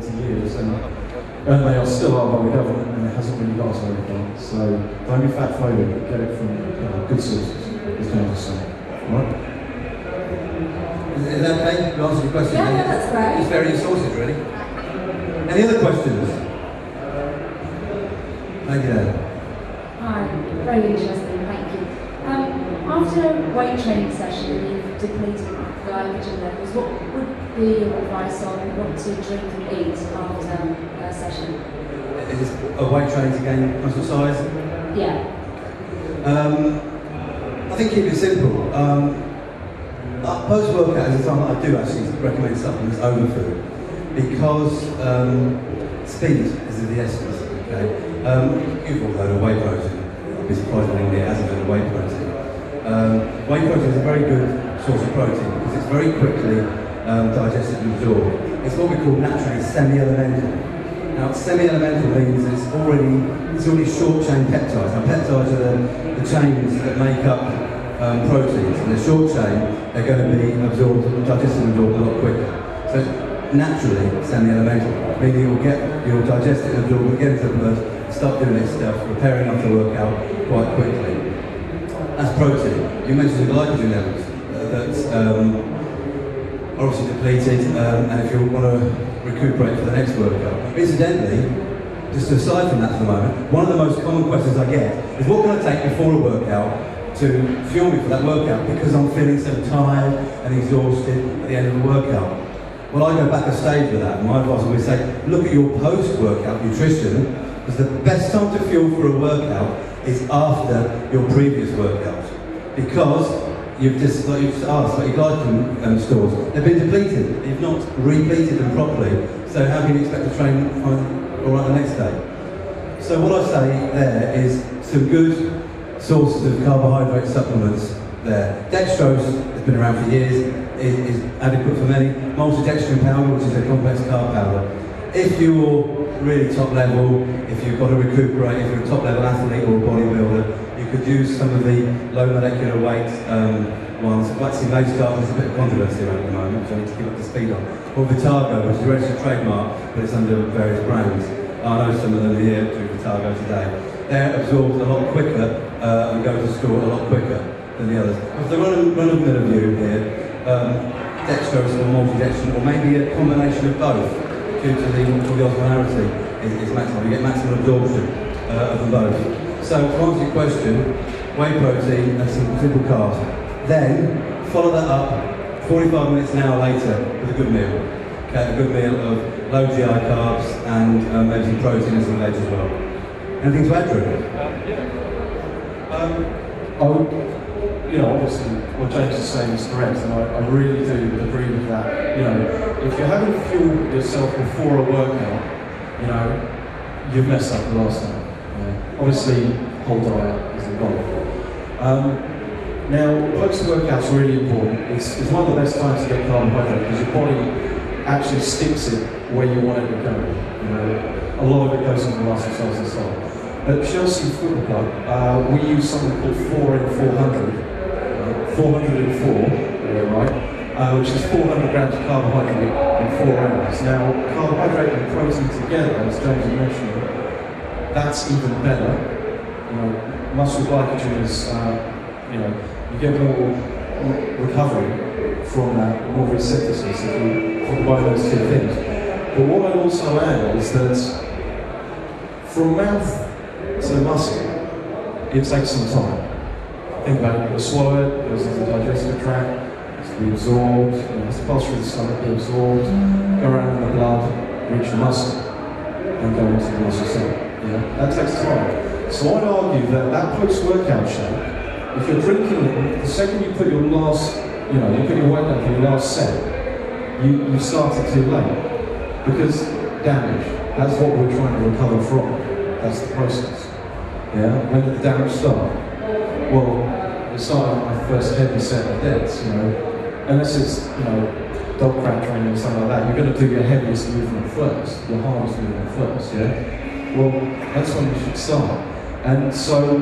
40 years, and they are still are by the government, and it hasn't really got us very far. So don't be fat-phobic, but get it from good sources, is what I'm just saying. All right? Is that okay? You answered your question? Yeah, that's great. It's various sources, really. Any other questions? Thank you, Dan. Hi, very interesting, thank you. After a weight training session, you've depleted glycogen levels. What would be your advice on what to drink and eat after a session? Is a weight training to gain muscle size? Yeah. I think keep it simple. Post-workout is the time that I do actually recommend supplements over food, because speed is of the essence. Okay? You've all heard of whey protein. I'd be surprised if anybody hasn't heard of whey protein. Whey protein is a very good source of protein because it's very quickly digested and absorbed. It's what we call naturally semi-elemental. Now, semi-elemental means it's already short-chain peptides. Now, peptides are the chains that make up proteins, and the short chain are going to be digested and absorbed a lot quicker. So, naturally semi-elemental, meaning you'll digest it and absorb it, get into the blood, start doing its stuff, repairing after the workout quite quickly. That's protein. You mentioned the glycogen levels that are obviously depleted, and if you want to recuperate for the next workout. Incidentally, just aside from that for the moment, one of the most common questions I get is what can I take before a workout to fuel me for that workout, because I'm feeling so tired and exhausted at the end of the workout. Well, I go back a stage with that. My advice would say, look at your post-workout nutrition, because the best time to fuel for a workout is after your previous workout. Because you've just, like you've asked, like your glycogen stores, they've been depleted. You've not repleted them properly. So how can you expect to train all right the next day? So what I say there is some good sources of carbohydrate supplements there. Dextrose has been around for years, is adequate for many. Maltodextrin powder, which is a complex carb powder. If you're really top level, if you've got to recuperate, if you're a top level athlete or a bodybuilder, you could use some of the low molecular weight ones. Waxy base carbon is a bit of controversy around at the moment, so I need to keep up to speed on. Or Vitago, which is a registered trademark, but it's under various brands. I know some of them here do Vitago today. They're absorbed a lot quicker and go to store a lot quicker than the others. If the run-of-mill view here, dextrose or multidextrin, or maybe a combination of both, due to the osmolarity is maximum. You get maximum absorption of them both. So to answer your question, whey protein and some simple carbs. Then follow that up 45 minutes an hour later with a good meal. Okay, a good meal of low GI carbs and maybe some protein and some veg as well. Anything to add, Drew? Obviously what James is saying is correct, and I really do agree with that. If you haven't fueled yourself before a workout, you've messed up the last time. Obviously, whole diet is involved. Now, post-workout's really important. It's one of the best times to get carbohydrate because your body actually sticks it where you want it to go. A lot of it goes into muscle cells and so on. At Chelsea Football Club, we use something called 4 in 400. 404, right? Which is 400 grams of carbohydrate in 4 hours. Now, carbohydrate and protein together, as James mentioned, that's even better. Muscle glycogen is, you get more recovery from that, more resynthesis if you combine those two things. But what I'd also add is that from mouth to muscle, it takes some time. Think about it, you've got to swallow it, it goes into the digestive tract, it's to be absorbed, it has to pass through the stomach, be absorbed, go around in the blood, reach the muscle, and go into the muscle cell. That takes time. So I'd argue that post-workout shake, if you're drinking it, the second you put your last, you put your weight down for your last set, you started too late. Because damage, that's what we're trying to recover from. That's the process. When did the damage start? Well, it started on my first heavy set of deads, Unless it's, dog crab training or something like that, you're going to do your heaviest movement first, your hardest movement first, Well, that's when you should start. And so,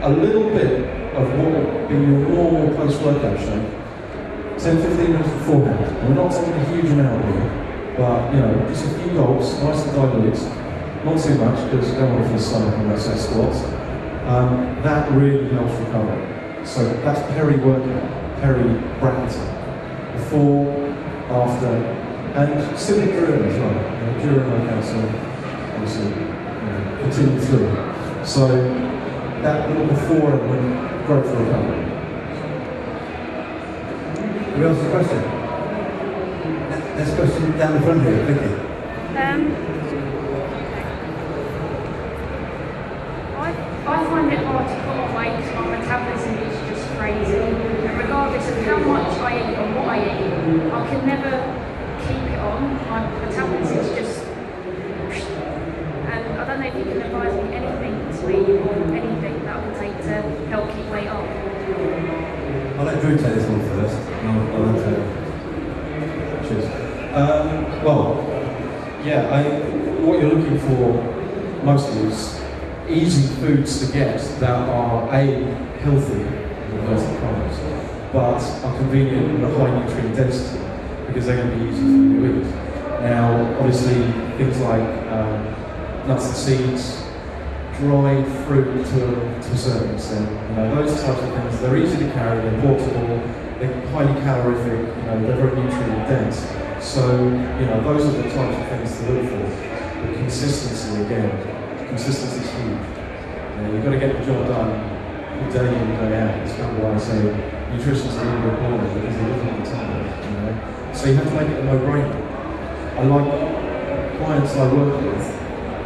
a little bit of what would be your normal post-workout shake, 10-15 minutes beforehand. We're not taking a huge amount here, But, you know, just a few gulps, nice and dilute, not too much because you don't want to feel stomach on those squats. That really helps recover. So that's peri-workout, peri-bracketing. Before, after, and simply during as well. You know, during workouts, so obviously, continue through. So that little before element, great for recovery. Who else has a question? Next question down the front here, Vicky. I find it hard to put on weight because my metabolism is just crazy. And regardless of how much I eat or what I eat, I can never keep it on. My metabolism is just... And I don't know if you can advise me anything to me or anything that I can take to help keep weight off. I'll let Drew take this one first, and I'll answer it. Cheers. Well, yeah, what you're looking for mostly is easy foods to get that are healthy in inverted commas, but are convenient and a high nutrient density because they're going to be easy for you to eat. Now, obviously, things like nuts and seeds, dried fruit to a certain extent, those types of things, they're easy to carry, they're portable, they're highly calorific, they're very nutrient dense. So, those are the types of things to look for. But consistency, again, consistency is huge. You've got to get the job done day in, day out. It's kind of why I say nutrition is a little bit boring because you're looking at the time, So you have to make it a no-brainer. I like clients I work with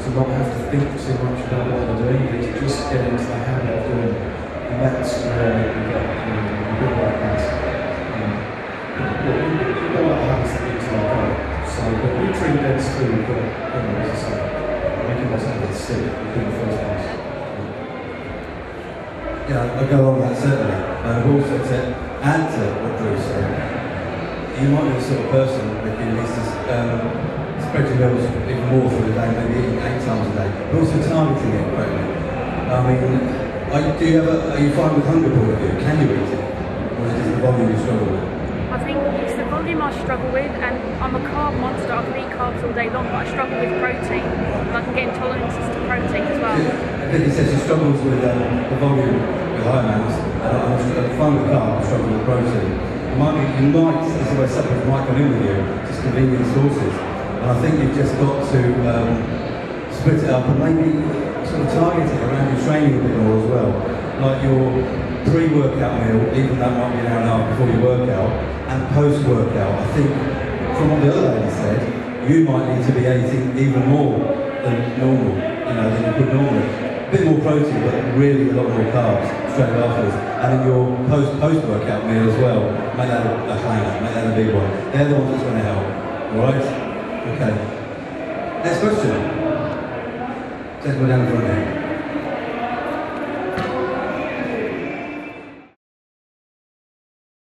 to not have to think too much about what they're doing, but to just get into the habit of doing it. And that's where you get good like that. You don't like habits that need to like that. So, but nutrient dense food, but as I say, making those habits stick in the first place. Yeah, I'll go along with that certainly. Also to add to what Drew said, you might be the sort of person that needs to spread your meals even more through the day, maybe eating 8 times a day, but also targeting it correctly. I mean, are you fine with hunger point of view? Can you eat it? Or is it just the volume you struggle with? I think it's the volume I struggle with, and I'm a carb monster. I can eat carbs all day long, but I struggle with protein. And I can get intolerances to protein as well. I think he says he struggles with the volume with high amounts, and I'm fine with carbs, I struggle with protein. You might, as a way supplements might come in with you, just convenient sources. And I think you've just got to split it up and maybe sort of target it around your training a bit more as well. Like your pre-workout meal, even though it might be an hour and a half before your workout, and post-workout. I think, from what the other lady said, you might need to be eating even more than normal, than you could normally. A bit more protein, but really a lot more carbs straight afterwards. And in your post-workout meal as well, make that a hanger, make that a big one. They're the ones that's going to help. Alright? Okay. Next question. Gentleman down the front here.